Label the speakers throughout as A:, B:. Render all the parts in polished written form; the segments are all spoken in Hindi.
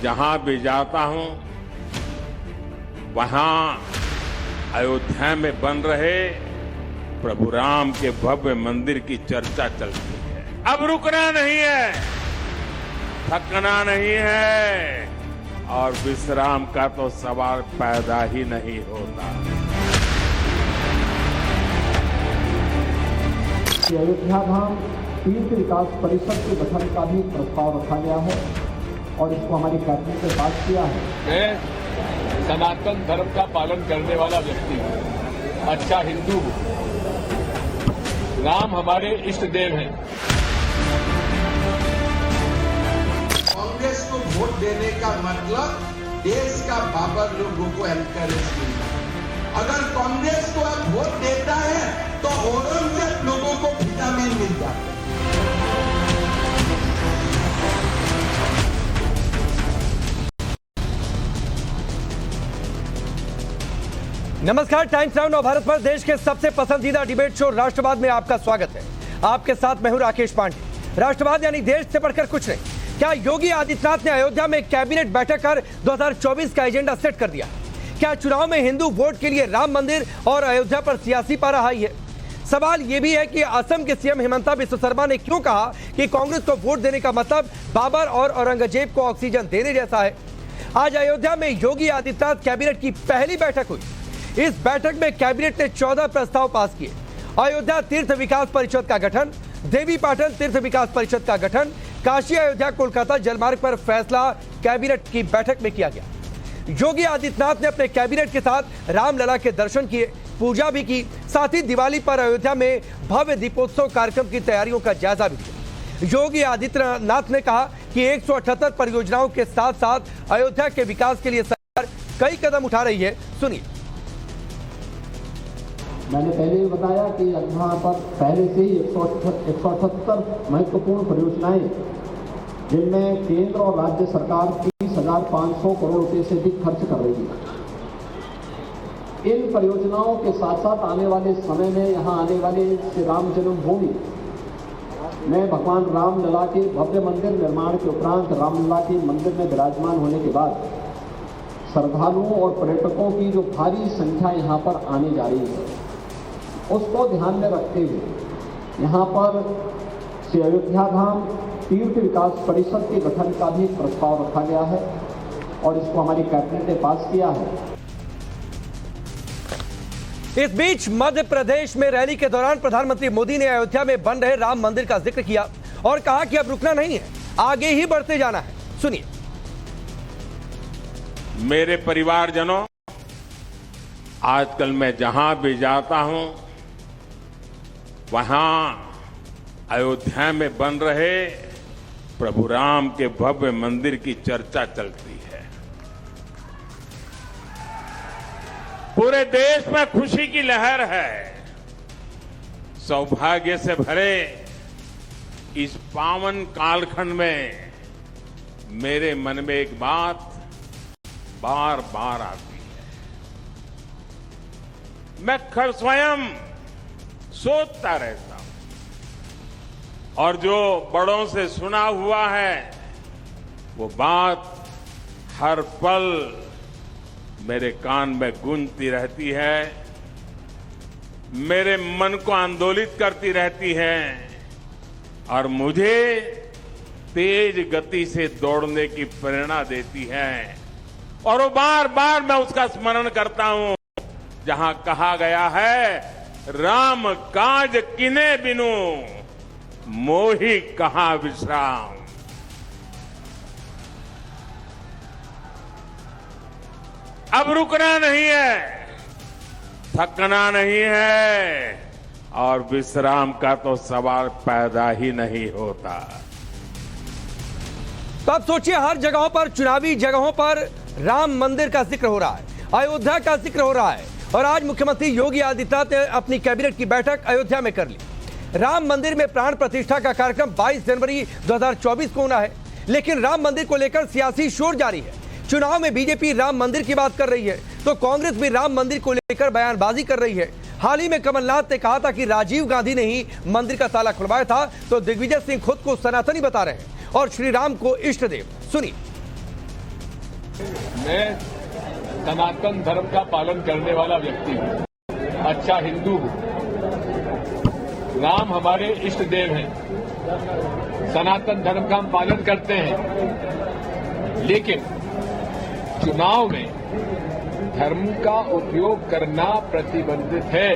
A: जहां भी जाता हूं वहां अयोध्या में बन रहे प्रभु राम के भव्य मंदिर की चर्चा चलती है। अब रुकना नहीं है, थकना नहीं है और विश्राम का तो सवाल पैदा ही नहीं होता।
B: अयोध्या धाम तीर्थ विकास परिषद के गठन का भी प्रस्ताव रखा गया है और इसको हमारी कैबिनेट ने पास किया है।
C: मैं सनातन धर्म का पालन करने वाला व्यक्ति हूँ, अच्छा हिंदू हूँ। राम हमारे इष्ट देव हैं।
D: कांग्रेस को वोट देने का मतलब देश का बाबर लोगों को एनकरेज करना। अगर कांग्रेस को अब वोट देता है तो औरंगजेब लोगों को विटामिन मिल जाता है।
E: नमस्कार, टाइम्स नाउ नव भारत पर देश के सबसे पसंदीदा डिबेट शो राष्ट्रवाद में आपका स्वागत है। आपके साथ मैं हूं राकेश पांडे। राष्ट्रवाद यानी देश से बढ़कर कुछ नहीं। क्या योगी आदित्यनाथ ने अयोध्या में कैबिनेट बैठक कर 2024 का एजेंडा सेट कर दिया? क्या चुनाव में हिंदू वोट के लिए राम मंदिर और अयोध्या पर सियासी पारा हाई है? सवाल यह भी है कि असम के सीएम हिमंता बिस्वा शर्मा ने क्यों कहा कि कांग्रेस को वोट देने का मतलब बाबर और औरंगजेब को ऑक्सीजन देने जैसा है। आज अयोध्या में योगी आदित्यनाथ कैबिनेट की पहली बैठक हुई। इस बैठक में कैबिनेट ने 14 प्रस्ताव पास किए। अयोध्या तीर्थ विकास परिषद का गठन, देवी पाटन तीर्थ विकास परिषद का गठन, काशी अयोध्या कोलकाता जलमार्ग पर फैसला कैबिनेट की बैठक में किया गया। योगी आदित्यनाथ ने अपने कैबिनेट के साथ रामलला के दर्शन किए, पूजा भी की। साथ ही दिवाली पर अयोध्या में भव्य दीपोत्सव कार्यक्रम की तैयारियों का जायजा भी लिया। योगी आदित्यनाथ ने कहा कि 178 परियोजनाओं के साथ साथ अयोध्या के विकास के लिए सरकार कई कदम उठा रही है। सुनिए।
B: मैंने पहले भी बताया कि यहाँ पर पहले से ही 178 महत्वपूर्ण परियोजनाएं, जिनमें केंद्र और राज्य सरकार 30,500 करोड़ रुपए से अधिक खर्च कर रही है। इन परियोजनाओं के साथ साथ आने वाले समय में यहाँ आने वाले श्री राम जन्मभूमि में भगवान रामलला के भव्य मंदिर निर्माण के उपरांत रामलला के मंदिर में विराजमान होने के बाद श्रद्धालुओं और पर्यटकों की जो भारी संख्या यहाँ पर आने जा रही है, उसको ध्यान में रखते हुए यहाँ पर श्री अयोध्या धाम तीर्थ विकास परिषद के गठन का भी प्रस्ताव रखा गया है और इसको हमारी कैबिनेट ने पास किया है।
E: इस बीच मध्य प्रदेश में रैली के दौरान प्रधानमंत्री मोदी ने अयोध्या में बन रहे राम मंदिर का जिक्र किया और कहा कि अब रुकना नहीं है, आगे ही बढ़ते जाना है। सुनिए।
A: मेरे परिवारजनों, आजकल मैं जहां भी जाता हूं वहां अयोध्या में बन रहे प्रभु राम के भव्य मंदिर की चर्चा चलती है। पूरे देश में खुशी की लहर है। सौभाग्य से भरे इस पावन कालखंड में मेरे मन में एक बात बार बार आती है। मैं स्वयं सोचता रहता हूं और जो बड़ों से सुना हुआ है वो बात हर पल मेरे कान में गूंजती रहती है, मेरे मन को आंदोलित करती रहती है और मुझे तेज गति से दौड़ने की प्रेरणा देती है। और वो बार बार मैं उसका स्मरण करता हूं जहां कहा गया है, राम काज किने बिनु मोहि कहां विश्राम। अब रुकना नहीं है, थकना नहीं है और विश्राम का तो सवाल पैदा ही नहीं होता।
E: तो अब सोचिए, हर जगहों पर, चुनावी जगहों पर राम मंदिर का जिक्र हो रहा है, अयोध्या का जिक्र हो रहा है और आज मुख्यमंत्री योगी आदित्यनाथ ने अपनी कैबिनेट की बैठक अयोध्या में कर ली। राम मंदिर में प्राण प्रतिष्ठा का कार्यक्रम 22 जनवरी 2024 को होना है, लेकिन राम मंदिर को लेकर सियासी शोर जारी है। चुनाव में बीजेपी राम मंदिर की बात कर रही है तो कांग्रेस भी राम मंदिर को लेकर बयानबाजी कर रही है। हाल ही में कमलनाथ ने कहा था कि राजीव गांधी ने ही मंदिर का ताला खुलवाया था, तो दिग्विजय सिंह खुद को सनातनी बता रहे हैं और श्री राम को इष्ट देव। सुनिए।
C: मैं सनातन धर्म का पालन करने वाला व्यक्ति हूं, अच्छा हिंदू हूं। राम हमारे इष्ट देव हैं, सनातन धर्म का हम पालन करते हैं, लेकिन चुनाव में धर्म का उपयोग करना प्रतिबंधित है।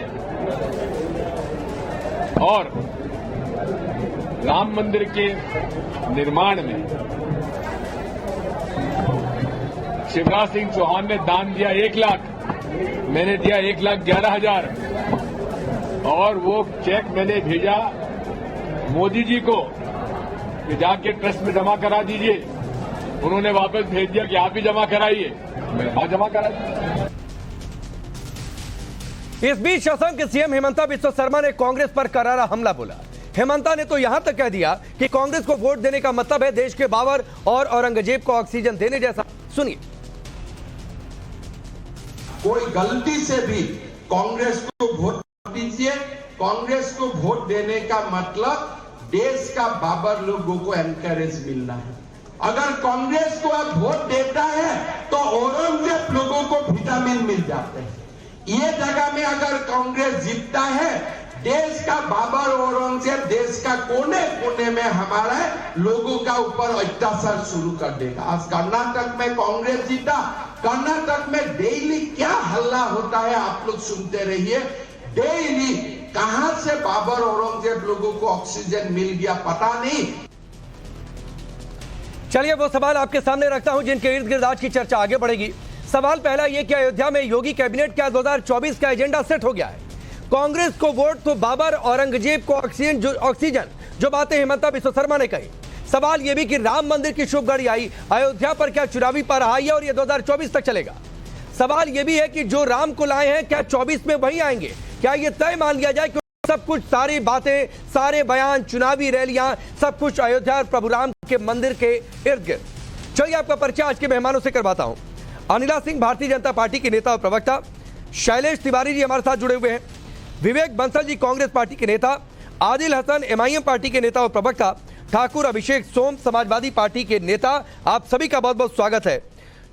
C: और राम मंदिर के निर्माण में शिवराज सिंह चौहान ने दान दिया 1 लाख, मैंने दिया 1,11,000 और वो चेक मैंने भेजा मोदी जी को कि जाके ट्रस्ट में जमा करा दीजिए। उन्होंने वापस भेज दिया कि आप ही जमा कराइए, मैं जमा करा दिया।
E: इस बीच असम के सीएम हेमंता बिस्वा शर्मा ने कांग्रेस पर करारा हमला बोला। हेमंता ने तो यहां तक कह दिया कि कांग्रेस को वोट देने का मतलब है देश के बाबर और औरंगजेब को ऑक्सीजन देने जैसा। सुनिए।
D: कोई गलती से भी कांग्रेस को वोट दीजिए। कांग्रेस को वोट देने का मतलब देश का बाबर लोगों को एनकरेज मिलना है। अगर कांग्रेस को अब वोट देता है तो औरंगजेब लोगों को विटामिन मिल जाते हैं। ये जगह में अगर कांग्रेस जीतता है, देश का बाबर औरंगजेब देश का कोने कोने में हमारे लोगों का ऊपर अत्याचार शुरू कर देगा। आज कर्नाटक में कांग्रेस जीता, कर्नाटक में डेली क्या हल्ला होता है आप लोग सुनते रहिए। डेली कहां से बाबर औरंगजेब लोगों को ऑक्सीजन मिल गया पता नहीं।
E: चलिए वो सवाल आपके सामने रखता हूं जिनके इर्द गिर्द आज की चर्चा आगे बढ़ेगी। सवाल पहला यह कि अयोध्या में योगी कैबिनेट क्या 2024 का एजेंडा सेट हो गया है? कांग्रेस को वोट तो बाबर औरंगजेब को ऑक्सीजन जो बातें हेमंता बिस्वा शर्मा ने कही। सवाल यह भी कि राम मंदिर की शुभ घड़ी आई, अयोध्या पर क्या चुनावी पारा आई है और यह 2024 तक चलेगा? सवाल यह भी है कि जो राम को लाए हैं क्या 24 में वही आएंगे? क्या यह तय मान लिया जाए कि सब कुछ, सारी बातें, सारे बयान, चुनावी रैलियां, सब कुछ अयोध्या और प्रभु राम के मंदिर के इर्द गिर्द? चलिए आपका परिचय आज के मेहमानों से करवाता हूं। अनिला सिंह भारतीय जनता पार्टी के नेता और प्रवक्ता, शैलेश तिवारी जी हमारे साथ जुड़े हुए हैं, विवेक बंसल जी कांग्रेस पार्टी के नेता, आदिल हसन एमआईएम पार्टी के नेता और प्रवक्ता, ठाकुर अभिषेक सोम समाजवादी पार्टी के नेता। आप सभी का बहुत बहुत स्वागत है।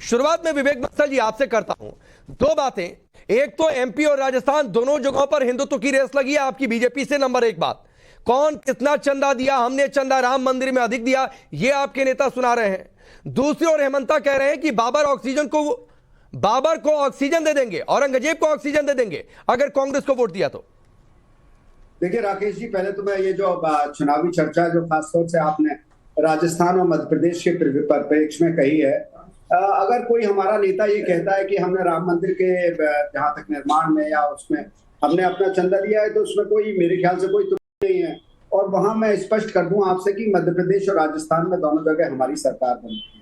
E: शुरुआत में विवेक बंसल जी आपसे करता हूं। दो बातें, एक तो एमपी और राजस्थान दोनों जगहों पर हिंदुत्व की रेस लगी है आपकी बीजेपी से। नंबर एक बात, कौन कितना चंदा दिया, हमने चंदा राम मंदिर में अधिक दिया, ये आपके नेता सुना रहे हैं। दूसरी ओर हेमंता कह रहे हैं कि बाबर को ऑक्सीजन दे देंगे, औरंगजेब को ऑक्सीजन दे देंगे अगर कांग्रेस को वोट दिया तो।
F: देखिए राकेश जी, पहले तो मैं ये जो चुनावी चर्चा जो खासतौर से आपने राजस्थान और मध्य प्रदेश के परिप्रेक्ष्य में कही है, अगर कोई हमारा नेता ये कहता है कि हमने राम मंदिर के जहां तक निर्माण में या उसमें हमने अपना चंदा दिया है तो उसमें कोई, मेरे ख्याल से कोई त्रुटि नहीं है। और वहां मैं स्पष्ट कर दूं आपसे कि मध्य प्रदेश और राजस्थान में दोनों जगह हमारी सरकार बनी है।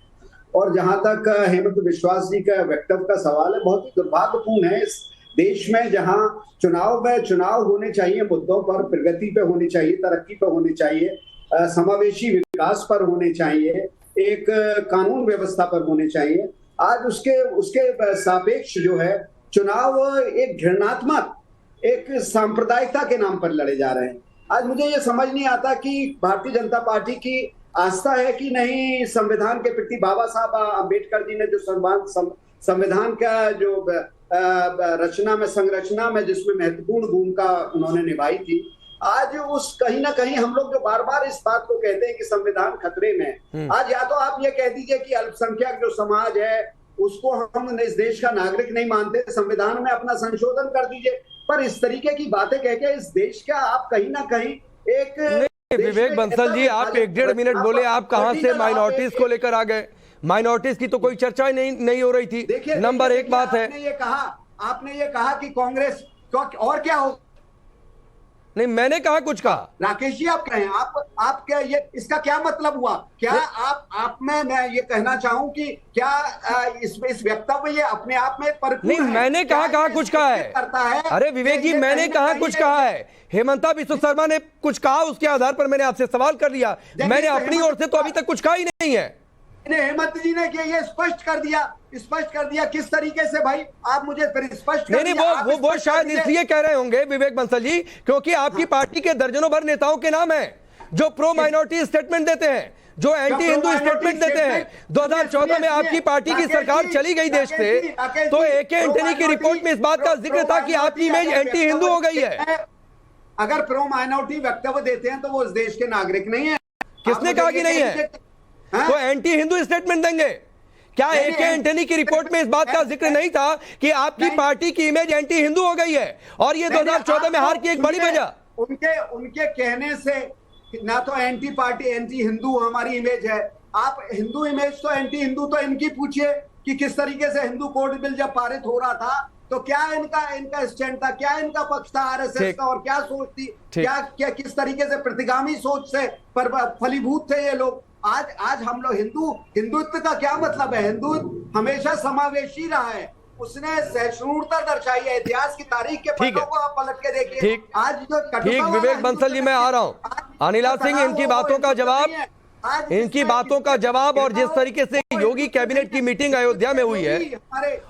F: और जहां तक हेमंत बिस्वास जी का वक्तव्य का सवाल है, बहुत ही दुर्भाग्यपूर्ण है इस देश में जहां चुनाव होने चाहिए, मुद्दों पर प्रगति पे होनी चाहिए, तरक्की पे होनी चाहिए, समावेशी विकास पर होने चाहिए, एक कानून व्यवस्था पर होने चाहिए। आज उसके सापेक्ष जो है चुनाव एक घृणात्मक, एक सांप्रदायिकता के नाम पर लड़े जा रहे हैं। आज मुझे ये समझ नहीं आता कि भारतीय जनता पार्टी की आस्था है कि नहीं संविधान के प्रति। बाबा साहब अम्बेडकर जी ने जो संविधान का जो संरचना में जिसमें महत्वपूर्ण भूमिका उन्होंने निभाई थी, आज उस कहीं ना कहीं हम लोग जो बार बार इस बात को कहते हैं कि संविधान खतरे में, आज या तो आप ये कह दीजिए कि अल्पसंख्यक जो समाज है उसको हम इस देश का नागरिक नहीं मानते, संविधान में अपना संशोधन कर दीजिए। पर इस तरीके की बातें कह के इस देश का आप कहीं ना कहीं एक
E: विवेक बंसल जी, आप 1-1.5 मिनट बोले, आप कहां से माइनॉरिटीज को लेकर आ गए? माइनॉरिटीज की तो कोई चर्चा नहीं हो रही थी। नंबर एक बात है,
F: आपने ये कहा कि कांग्रेस और क्या हो,
E: नहीं मैंने कहा कुछ कहा।
F: राकेश जी आप कहें, आप क्या ये इसका क्या मतलब हुआ? क्या आप में मैं ये कहना चाहूं कि क्या इस वक्तव्य ये अपने आप में परिपूर्ण
E: नहीं, मैंने कहा कुछ कहा है। अरे विवेक जी, मैंने कहा कुछ कहा है। हेमंता बिस्वा शर्मा ने कुछ कहा, उसके आधार पर मैंने आपसे सवाल कर लिया। मैंने अपनी ओर से तो अभी तक कुछ कहा ही नहीं है।
F: हेमंत जी ने ये स्पष्ट कर दिया किस तरीके से? भाई आप मुझे फिर स्पष्ट
E: नहीं, वो शायद इसलिए कह रहे होंगे विवेक बंसल जी क्योंकि आपकी पार्टी के दर्जनों भर नेताओं के नाम हैं जो प्रो माइनॉरिटी स्टेटमेंट देते हैं, जो एंटी हिंदू स्टेटमेंट देते हैं। 2014 में आपकी पार्टी की सरकार चली गई देश से, तो AK एंटनी की रिपोर्ट में इस बात का जिक्र था कि आपकी इमेज एंटी हिंदू हो गई है।
F: अगर प्रो माइनॉरिटी वक्तव्य देते हैं तो वो इस देश के नागरिक नहीं है।
E: किसने कहा कि नहीं है? तो एंटी हिंदू स्टेटमेंट देंगे क्या? AK एंटनी की रिपोर्ट में इस बात का जिक्र नहीं था कि आपकी पार्टी की इमेज एंटी हिंदू हो गई है और ये 2014 में हार की एक बड़ी वजह?
F: उनके कहने से ना तो एंटी पार्टी एंटी हिंदू हमारी इमेज है। आप हिंदू इमेज तो एंटी हिंदू तो इनकी पूछिए कि किस तरीके से हिंदू कोड बिल जब पारित हो रहा था तो क्या इनका स्टैंड था, क्या इनका पक्ष था RSS का, और क्या सोच थी, क्या किस तरीके से प्रतिगामी सोच से पर फलीभूत थे ये लोग। आज हम लोग हिंदुत्व का क्या मतलब है? हिंदू हमेशा समावेशी रहा है, उसने सहिष्णुता दर्शाई है। इतिहास की तारीख के पन्नों को आप पलट के देखिए। आज जो
E: ठीक, विवेक बंसल जी मैं आ रहा हूं। अनिला सिंह, इनकी बातों का जवाब और जिस तरीके से योगी कैबिनेट की मीटिंग अयोध्या में हुई है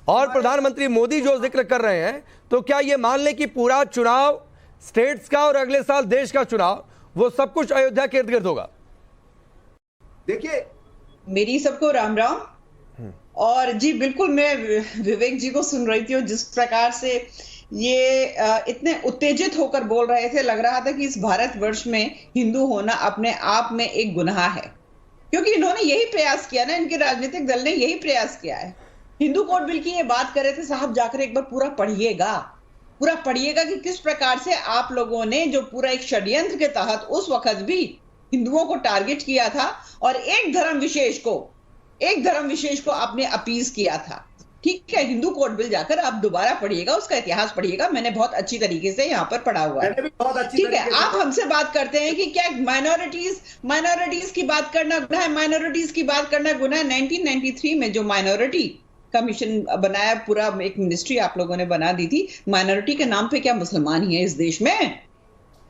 E: और प्रधानमंत्री मोदी जो जिक्र कर रहे हैं, तो क्या ये मान लें कि पूरा चुनाव स्टेट्स का और अगले साल देश का चुनाव वो सब कुछ अयोध्या के इर्द गिर्द होगा?
F: देखिए,
G: मेरी सबको राम राम। और जी बिल्कुल, मैं विवेक जी को सुन रही थी और जिस प्रकार से ये इतने उत्तेजित होकर बोल रहे थे, लग रहा था कि इस भारतवर्ष में हिंदू होना अपने आप में एक गुनाह है, क्योंकि इन्होंने यही प्रयास किया ना, इनके राजनीतिक दल ने यही प्रयास किया है। हिंदू कोड बिल की ये बात कर रहे थे, साहब जाकर एक बार पूरा पढ़िएगा कि किस प्रकार से आप लोगों ने जो पूरा एक षड्यंत्र के तहत उस वक्त भी हिंदुओं को टारगेट किया था और एक धर्म विशेष को आपने अपीज किया था। ठीक है, हिंदू कोड बिल जाकर आप दोबारा पढ़िएगा, उसका इतिहास पढ़िएगा, मैंने बहुत अच्छी तरीके से यहाँ पर पढ़ा हुआ है। ठीक है, आप हमसे बात करते हैं कि क्या माइनॉरिटीज की बात करना गुनाह है? माइनॉरिटीज की बात करना गुनाह है। 1993 में जो माइनॉरिटी कमीशन बनाया, पूरा एक मिनिस्ट्री आप लोगों ने बना दी थी, माइनॉरिटी के नाम पे क्या मुसलमान ही है इस देश में?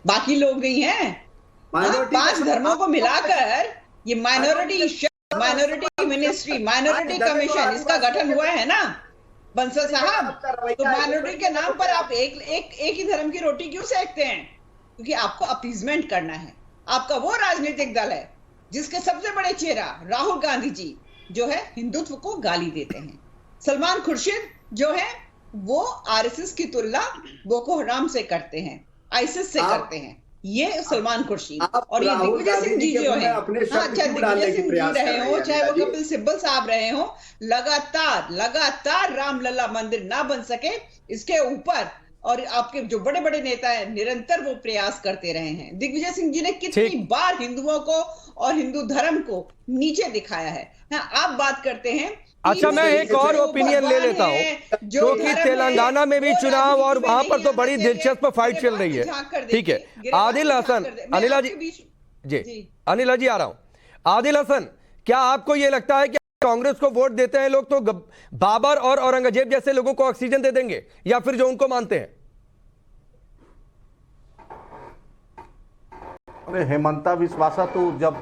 G: बाकी लोग नहीं है। 5 धर्मों को मिलाकर ये माइनॉरिटी मिनिस्ट्री, माइनॉरिटी कमीशन, इसका गठन हुआ है ना बंसल साहब। तो माइनॉरिटी के नाम पर आप एक ही धर्म की रोटी क्यों सेकते हैं? क्योंकि आपको अपीजमेंट करना है। आपका वो राजनीतिक दल है जिसके सबसे बड़े चेहरा राहुल गांधी जी जो है हिंदुत्व को गाली देते हैं। सलमान खुर्शीद जो है वो RSS की तुलना बोको हराम से करते हैं, आईसिस से करते हैं। ये सलमान खुर्शीद और ये दिग्विजय सिंह जी जो है, चाहे दिग्विजय सिंह जी रहे हो, चाहे वो कपिल सिब्बल साहब रहे हो, लगातार रामलला मंदिर ना बन सके इसके ऊपर, और आपके जो बड़े बड़े नेता हैं निरंतर वो प्रयास करते रहे हैं। दिग्विजय सिंह जी ने कितनी बार हिंदुओं को और हिंदू धर्म को नीचे दिखाया है। आप बात करते हैं।
E: अच्छा, मैं एक और ओपिनियन ले लेता हूं, क्योंकि तेलंगाना में भी चुनाव और वहां पर तो बड़ी दिलचस्प फाइट चल रही है। ठीक है, आदिल हसन, अनिला जी अनिला जी आ रहा हूं। आदिल हसन, क्या आपको यह लगता है कि कांग्रेस को वोट देते हैं लोग तो बाबर और औरंगजेब जैसे लोगों को ऑक्सीजन दे देंगे, या फिर जो उनको मानते हैं?
H: अरे हेमंता विश्वासा तो जब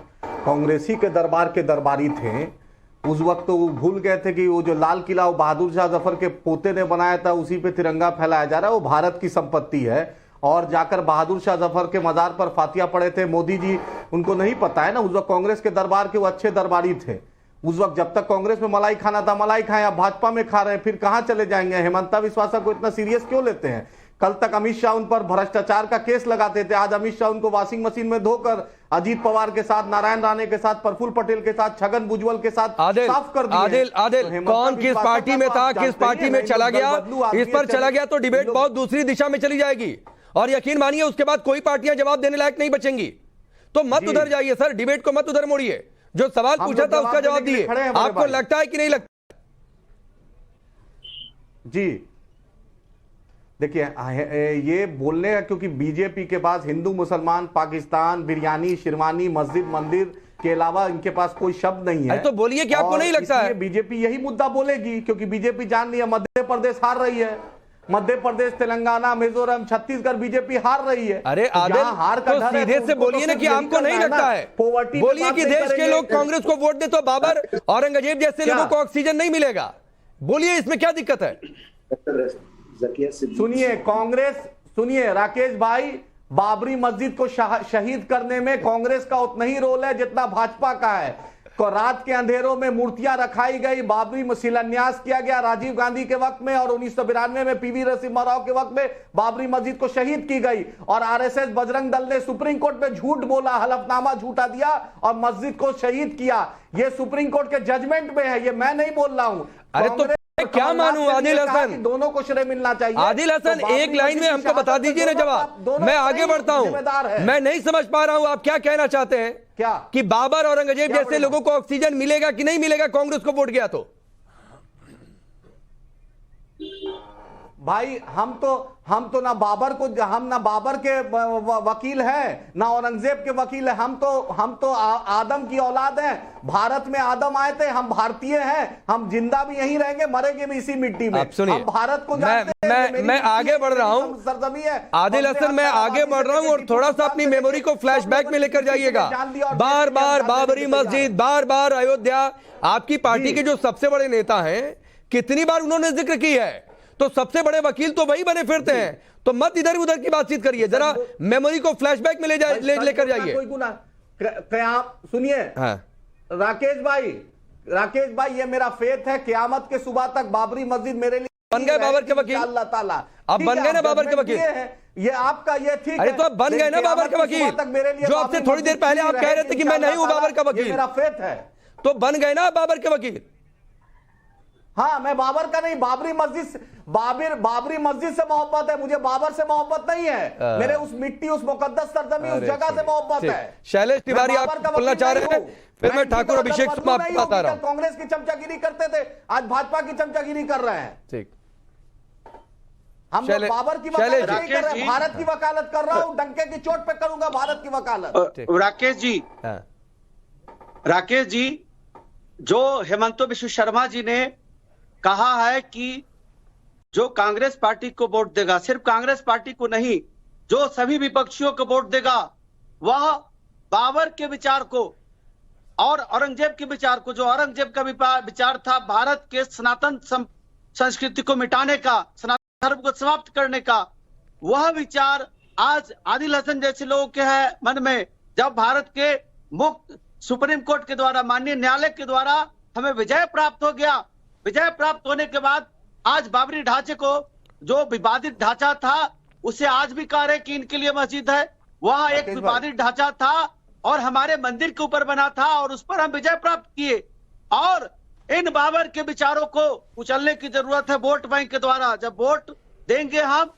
H: कांग्रेसी के दरबार के दरबारी थे उस वक्त तो वो भूल गए थे कि वो जो लाल किला वो बहादुर शाह जफर के पोते ने बनाया था, उसी पे तिरंगा फहराया जा रहा है, वो भारत की संपत्ति है। और जाकर बहादुर शाह जफर के मजार पर फातिया पड़े थे मोदी जी, उनको नहीं पता है ना। उस वक्त कांग्रेस के दरबार के वो अच्छे दरबारी थे। उस वक्त जब तक कांग्रेस में मलाई खाना था मलाई खाए, अब भाजपा में खा रहे हैं, फिर कहां चले जाएंगे? हेमंता विश्वासा को इतना सीरियस क्यों लेते हैं? कल तक अमित शाह उन पर भ्रष्टाचार का केस लगाते थे, आज अमित शाह उनको वॉशिंग मशीन में धोकर अजीत पवार के साथ, नारायण राणे के साथ, प्रफुल्ल पटेल के साथ, छगन भुजबल के साथ साफ कर दिए।
E: आदिल, कौन किस पार्टी में था, किस पार्टी में चला गया, इस पर चला गया तो डिबेट बहुत दूसरी दिशा में चली जाएगी, और यकीन मानिए उसके बाद कोई पार्टियां जवाब देने लायक नहीं बचेंगी। तो मत उधर जाइए सर, डिबेट को मत उधर मोड़िए। जो सवाल पूछा था उसका जवाब दिए। आपको लगता है कि नहीं लगता?
H: जी देखिए, ये बोलने का, क्योंकि बीजेपी के पास हिंदू मुसलमान पाकिस्तान बिरयानी शिरवानी मस्जिद मंदिर के अलावा इनके पास कोई शब्द नहीं है।
E: तो बोलिए कि आपको नहीं लगता है?
H: बीजेपी यही मुद्दा बोलेगी, क्योंकि बीजेपी जान रही है मध्य प्रदेश हार रही है, मध्य प्रदेश तेलंगाना मिजोरम छत्तीसगढ़ बीजेपी हार रही है।
E: अरे आदिल, तो सीधे से बोलिए ना कि आपको नहीं लगता है। बोलिए कि देश के लोग कांग्रेस को वोट दे तो बाबर औरंगजेब जैसे लोगों को ऑक्सीजन नहीं मिलेगा। बोलिए, इसमें क्या दिक्कत है?
H: सुनिए कांग्रेस, सुनिए राकेश भाई, बाबरी मस्जिद को शहीद करने में कांग्रेस का उतना ही रोल है जितना भाजपा का है। को रात के अंधेरों में मूर्तियां रखाई गई, बाबरी में शिलान्यास किया गया राजीव गांधी के वक्त में, और 1992 में पीवी नरसिम्हा राव के वक्त में बाबरी मस्जिद को शहीद की गई। और आरएसएस बजरंग दल ने सुप्रीम कोर्ट में झूठ बोला, हलफनामा झूठा दिया और मस्जिद को शहीद किया। ये सुप्रीम कोर्ट के जजमेंट में है, ये मैं नहीं बोल रहा हूं।
E: अरे तो क्या मानूं आदिल हसन,
H: दोनों को श्रेय मिलना चाहिए।
E: आदिल हसन तो एक लाइन में हमको बता दीजिए ना जवाब, मैं आगे बढ़ता हूं। मैं नहीं समझ पा रहा हूं आप क्या कहना चाहते हैं,
H: क्या
E: कि बाबर औरंगजेब जैसे लोगों को ऑक्सीजन मिलेगा कि नहीं मिलेगा कांग्रेस को वोट गया तो?
H: भाई हम तो ना बाबर को, हम ना बाबर के वकील हैं ना औरंगजेब के वकील हैं। हम तो आदम की औलाद हैं। भारत में आदम आए थे, हम भारतीय हैं, हम जिंदा भी यहीं रहेंगे, मरेंगे भी इसी मिट्टी में। हम भारत को जानते हैं।
E: मैं आगे बढ़ रहा हूं
H: सरजमी है
E: आदिल हसन, मैं आगे बढ़ रहा हूं और थोड़ा सा अपनी मेमोरी को फ्लैशबैक में लेकर जाइएगा। बार बार बाबरी मस्जिद, बार बार अयोध्या, आपकी पार्टी के जो सबसे बड़े नेता हैं कितनी बार उन्होंने जिक्र की है, तो सबसे बड़े वकील तो वही बने फिरते हैं। तो मत इधर उधर की बातचीत करिए, जरा मेमोरी को फ्लैशबैक में लेकर जाइए।
H: कोई गुना सुनिए राकेश भाई, ये मेरा फेथ है, क़यामत के सुबह तक बाबरी मस्जिद मेरे लिए
E: बन गए बाबर के वकील।
H: अल्लाह ताला
E: अब बन गए ना बाबर के वकील,
H: ये आपका ये ठीक है।
E: अरे तो अब बन गए ना बाबर के वकील, जो आपसे थोड़ी देर पहले आप कह रहे थे कि मैं नहीं हूं बाबर का वकील,
H: मेरा फेथ है,
E: तो बन गए ना बाबर के वकील।
H: हाँ, मैं बाबर का नहीं, बाबरी मस्जिद से मोहब्बत है मुझे, बाबर से मोहब्बत नहीं है। मेरे उस मिट्टी, उस मुकद्दस सरजमी, उस जगह से मोहब्बत है।
E: शैलेश तिवारी आप बोलना चाह रहे हैं, फिर मैं ठाकुर अभिषेक आपको बता रहा हूं।
H: कांग्रेस की चमचागिरी करते थे, आज भाजपा की चमचागिरी कर रहे हैं।
E: ठीक,
H: हम लोग बाबर की वकालत नहीं कर रहे, भारत की वकालत कर रहा हूं। डंके की चोट पे करूंगा भारत की वकालत।
I: राकेश जी, जो हेमंत बिश्व शर्मा जी ने कहा है कि जो कांग्रेस पार्टी को वोट देगा, सिर्फ कांग्रेस पार्टी को नहीं, जो सभी विपक्षियों को वोट देगा, वह बाबर के विचार को और औरंगजेब के विचार को, जो औरंगजेब का विचार था भारत के सनातन संस्कृति को मिटाने का, सनातन धर्म को समाप्त करने का, वह विचार आज आदिल हसन जैसे लोगों के है मन में। जब भारत के मुक्त सुप्रीम कोर्ट के द्वारा, माननीय न्यायालय के द्वारा हमें विजय प्राप्त हो गया, विजय प्राप्त होने के बाद आज बाबरी ढांचे को, जो विवादित ढांचा था, उसे आज भी कह रहे कि इनके लिए मस्जिद है। वहां एक विवादित ढांचा था और हमारे मंदिर के ऊपर बना था और उस पर हम विजय प्राप्त किए। और इन बाबर के विचारों को कुचलने की जरूरत है वोट बैंक के द्वारा। जब वोट देंगे हम,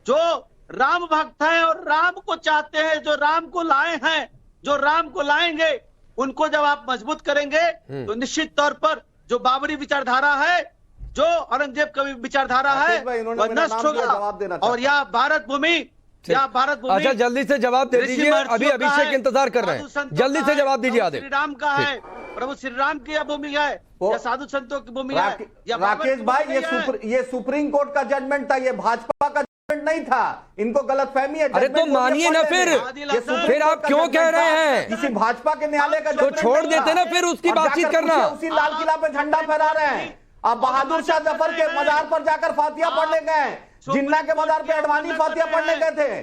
I: जो राम भक्त हैं और राम को चाहते हैं, जो राम को लाए हैं, जो राम को लाएंगे, उनको जब आप मजबूत करेंगे तो निश्चित तौर पर जो बाबरी विचारधारा है, जो औरंगजेब का विचारधारा है, वह नष्ट होगा। और यह भारत भूमि,
E: अच्छा जल्दी से जवाब दे दीजिए, अभी अभिषेक इंतजार कर रहे हैं, जल्दी से जवाब दीजिए। आदिल,
I: श्री राम का है, प्रभु श्री राम की यह भूमि है, या साधु संतों की भूमि है।
H: राकेश भाई, ये सुप्रीम कोर्ट का जजमेंट था, ये भाजपा का जजमेंट नहीं था, इनको गलतफहमी है।
E: अरे तो मानिए ना फिर आप क्यों कह रहे हैं?
H: किसी भाजपा के न्यायालय का
E: तो छोड़ देते ना फिर उसकी बातचीत करना।
H: उसी लाल किला पे झंडा फहरा रहे हैं। अब बहादुर शाह जफर के मजार पर जाकर फातिया पढ़ने गए, जिन्ना के मजार पे अडवाणी फातिया पढ़ने गए थे।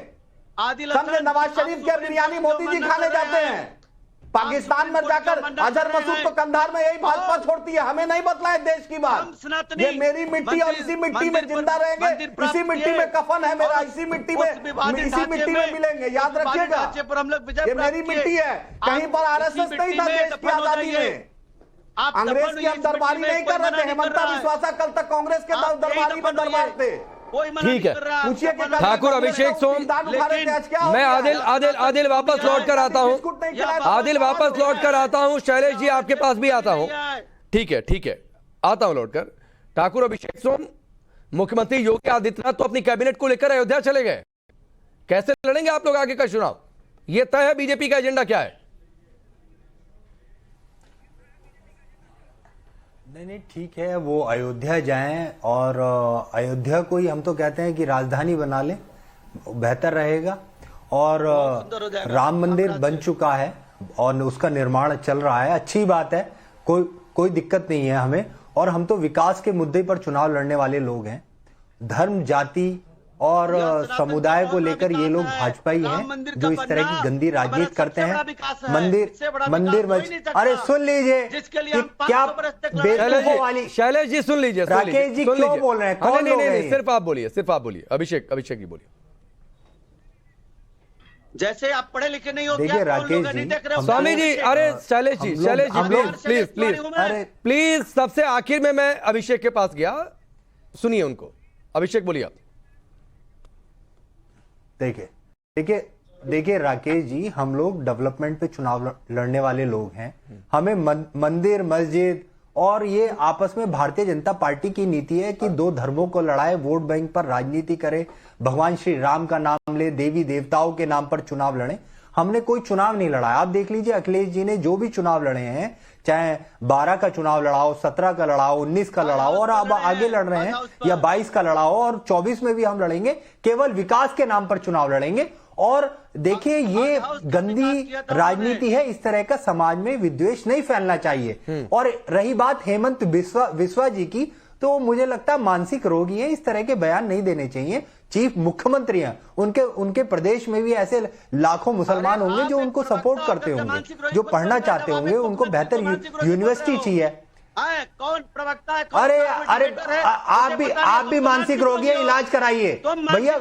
H: समझे, नवाज शरीफ के बिरयानी मोदी जी खाने जाते हैं। पाकिस्तान में जाकर अजहर मसूद तो कंधार में यही भाजपा छोड़ती है, हमें नहीं बतलाए देश की बात। ये मेरी मिट्टी और इसी मिट्टी में जिंदा रहेंगे, इसी मिट्टी में कफन है मेरा, इसी मिट्टी में मिलेंगे, याद रखिएगा। ये मेरी मिट्टी है, कहीं पर आरएसएस नहीं था देश की आजादी में। अंग्रेज की हम दरबारी नहीं कर रहे थे, हेमंता विश्वासा कल तक कांग्रेस के दरबारी में दरबार थे।
E: ठीक है, पूछिए ठाकुर अभिषेक सोम, मैं आदिल वापस लौट कर आता हूं, आदिल वापस लौट कर आता हूं, शैलेश जी आपके पास भी आता हूं। ठीक है, आता हूं लौट कर। ठाकुर अभिषेक सोम, मुख्यमंत्री योगी आदित्यनाथ तो अपनी कैबिनेट को लेकर अयोध्या चले गए, कैसे लड़ेंगे आप लोग आगे का चुनाव? यह तय है बीजेपी का एजेंडा क्या है?
J: नहीं ठीक है, वो अयोध्या जाएं और अयोध्या को ही हम तो कहते हैं कि राजधानी बना लें, बेहतर रहेगा। और राम मंदिर बन चुका है और उसका निर्माण चल रहा है, अच्छी बात है, कोई दिक्कत नहीं है हमें। और हम तो विकास के मुद्दे पर चुनाव लड़ने वाले लोग हैं। धर्म, जाति और समुदाय को लेकर ये लोग भाजपा ही हैं जो इस तरह की गंदी राजनीति करते हैं। मंदिर अरे सुन लीजिए कि क्या बेवकूफों वाली।
E: शैलेश जी सुन लीजिए,
J: राकेश जी क्यों बोल रहे हैं? कौन लोग हैं?
E: सिर्फ आप बोलिए। अभिषेक जी बोलिए।
I: जैसे आप पढ़े लिखे नहीं हो,
J: देखिए राकेश जी,
E: स्वामी जी, अरे शैलेश जी प्लीज सबसे आखिर में मैं अभिषेक के पास गया, सुनिए उनको। अभिषेक बोलिए आप।
J: देखिए राकेश जी, हम लोग डेवलपमेंट पे चुनाव लड़ने वाले लोग हैं। हमें मंदिर मस्जिद और ये आपस में भारतीय जनता पार्टी की नीति है कि दो धर्मों को लड़ाए, वोट बैंक पर राजनीति करे, भगवान श्री राम का नाम ले, देवी देवताओं के नाम पर चुनाव लड़े। हमने कोई चुनाव नहीं लड़ा। आप देख लीजिए अखिलेश जी ने जो भी चुनाव लड़े हैं, चाहे 12 का चुनाव लड़ाओ, 17 का लड़ाओ, 19 का लड़ाओ और अब आगे लड़ रहे हैं, या 22 का लड़ाओ और 24 में भी हम लड़ेंगे। केवल विकास के नाम पर चुनाव लड़ेंगे। और देखिए ये गंदी राजनीति है, इस तरह का समाज में विद्वेष नहीं फैलना चाहिए। और रही बात हेमंत बिस्वा जी की, तो मुझे लगता है मानसिक रोगी है, इस तरह के बयान नहीं देने चाहिए। चीफ मुख्यमंत्री हैं, उनके प्रदेश में भी ऐसे लाखों मुसलमान होंगे जो उनको सपोर्ट करते होंगे, जो पढ़ना चाहते होंगे, उनको बेहतर यूनिवर्सिटी चाहिए।
I: कौन प्रवक्ता है?
J: अरे आप भी मानसिक रोगी है, इलाज कराइए भैया।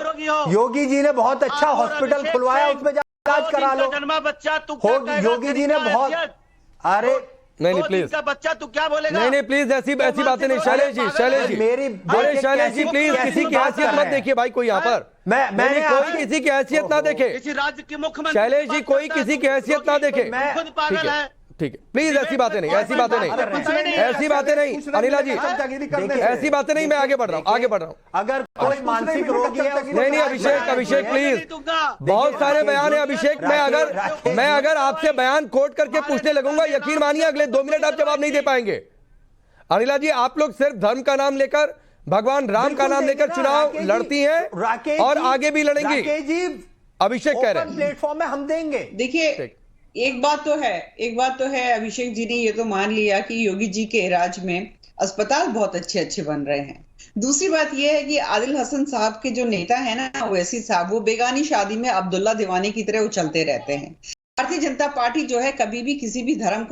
J: योगी जी ने बहुत अच्छा हॉस्पिटल खुलवाया, उसमें इलाज करा लो।
I: जन्मा बच्चा तू
J: योगी जी ने बहुत, अरे
E: नहीं प्लीज
I: का बच्चा तू क्या बोलेगा?
E: नहीं प्लीज ऐसी बातें नहीं। शैलेश जी
J: शैलेश
E: जी प्लीज किसी की हैसियत मत देखिए भाई, कोई यहाँ पर
J: मैंने
E: कोई किसी की हैसियत ना देखे।
I: किसी राज्य के मुख्यमंत्री
E: शैलेश जी कोई किसी की हैसियत ना देखे।
I: खुद पागल है।
E: ठीक है प्लीज ऐसी बातें नहीं अनिला जी, ऐसी बातें नहीं। मैं आगे बढ़ रहा हूँ।
J: अगर कोई मानसिक रोगी है,
E: नहीं अभिषेक प्लीज, बहुत सारे बयान है अभिषेक। मैं अगर आपसे बयान कोट करके पूछने लगूंगा, यकीन मानिए अगले 2 मिनट आप जवाब नहीं दे पाएंगे। अनिला जी, आप लोग सिर्फ धर्म का नाम लेकर, भगवान राम का नाम लेकर चुनाव लड़ती हैं और आगे भी लड़ेंगी। अभिषेक कह रहे हैं
J: प्लेटफॉर्म में हम देंगे।
G: देखिए एक बात तो है अभिषेक जी ने ये तो मान लिया कि योगी जी के राज में अस्पताल बहुत अच्छे बन रहे हैं। दूसरी बात ये है कि आदिल हसन साहब के जो नेता है ना ओवैसी साहब, वो बेगानी शादी में अब्दुल्ला दीवानी की तरह उछलते रहते हैं। भारतीय जनता पार्टी जो है कभी भी किसी भी धर्म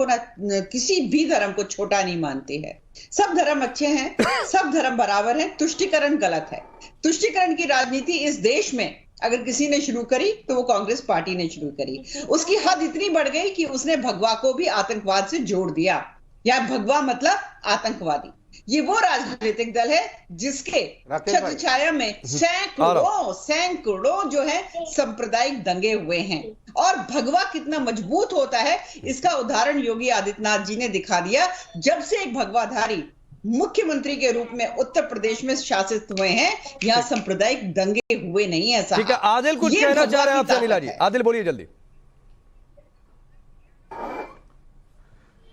G: को छोटा नहीं मानती है। सब धर्म अच्छे हैं, सब धर्म बराबर है। तुष्टिकरण गलत है। तुष्टिकरण की राजनीति इस देश में अगर किसी ने शुरू करी तो वो कांग्रेस पार्टी ने शुरू करी। उसकी हद इतनी बढ़ गई कि उसने भगवा को भी आतंकवाद से जोड़ दिया। या भगवा मतलब आतंकवादी। ये वो राजनीतिक दल है जिसके छत्रछाया में सैकड़ों जो है सांप्रदायिक दंगे हुए हैं। और भगवा कितना मजबूत होता है इसका उदाहरण योगी आदित्यनाथ जी ने दिखा दिया। जब से एक भगवाधारी मुख्यमंत्री के रूप में उत्तर प्रदेश में शासित हुए हैं, यहाँ सांप्रदायिक दंगे हुए नहीं है।
E: ठीक है, आदिल कुछ कहना चाह रहे हैं आपसे अनिला जी। आदिल बोलिए जल्दी।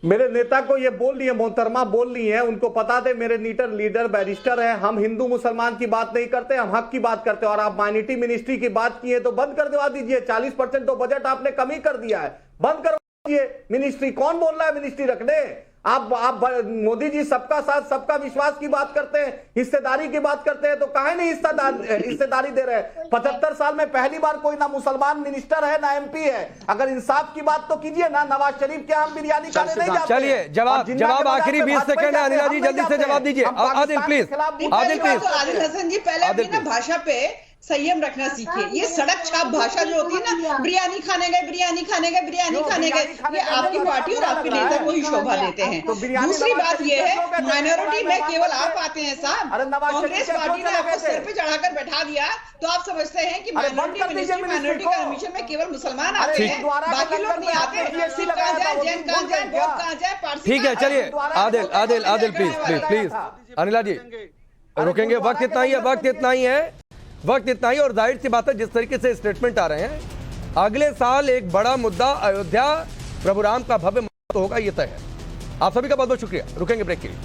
H: मेरे नेता को ये बोल रही है, मोहतरमा बोल रही है, उनको पता थे मेरे लीडर बैरिस्टर है। हम हिंदू मुसलमान की बात नहीं करते, हम हक की बात करते हैं। और आप माइनॉरिटी मिनिस्ट्री की बात की है तो बंद कर दवा दीजिए। 40% तो बजट आपने कम ही कर दिया है, बंद करवा दीजिए मिनिस्ट्री। कौन बोल रहा है मिनिस्ट्री रखने? आप मोदी जी सबका साथ सबका विश्वास की बात करते हैं, हिस्सेदारी की बात करते हैं, तो काहे नहीं हिस्सेदारी दे रहे हैं? 75 साल में पहली बार कोई ना मुसलमान मिनिस्टर है ना एमपी है। अगर इंसाफ की बात तो कीजिए ना। नवाज शरीफ के हम बिरयानी खाने नहीं जाते।
E: चलिए जवाब आखिरी 20 सेकंड है। अनिला जी जल्दी से जवाब दीजिए। आदिल प्लीज।
G: आदिल हसन जी पहले अपनी ना भाषा पे संयम रखना सीखिए। ये सड़क छाप भाषा जो होती है ना, बिरयानी खाने गए, ये आपकी पार्टी और आपके नेता को ही शोभा देते हैं। दूसरी बात ये है माइनॉरिटी में केवल आप आते हैं साहब। कांग्रेस पार्टी ने आपको सिर पे चढ़ाकर बैठा दिया तो आप समझते हैं कि माइनॉरिटी का कमीशन में केवल मुसलमान आते हैं, बाकी लोग नहीं आते। सिख कहाँ जाए, जैन कहाँ जाए, बौद्ध कहाँ जाए, पारसी।
E: ठीक है चलिए आदिल प्लीज। अनिला जी रुकेंगे, वक्त इतना ही और जाहिर सी बात है जिस तरीके से स्टेटमेंट आ रहे हैं, अगले साल एक बड़ा मुद्दा अयोध्या प्रभु राम का भव्य होगा, ये तय है। आप सभी का बहुत बहुत शुक्रिया। रुकेंगे ब्रेक के लिए।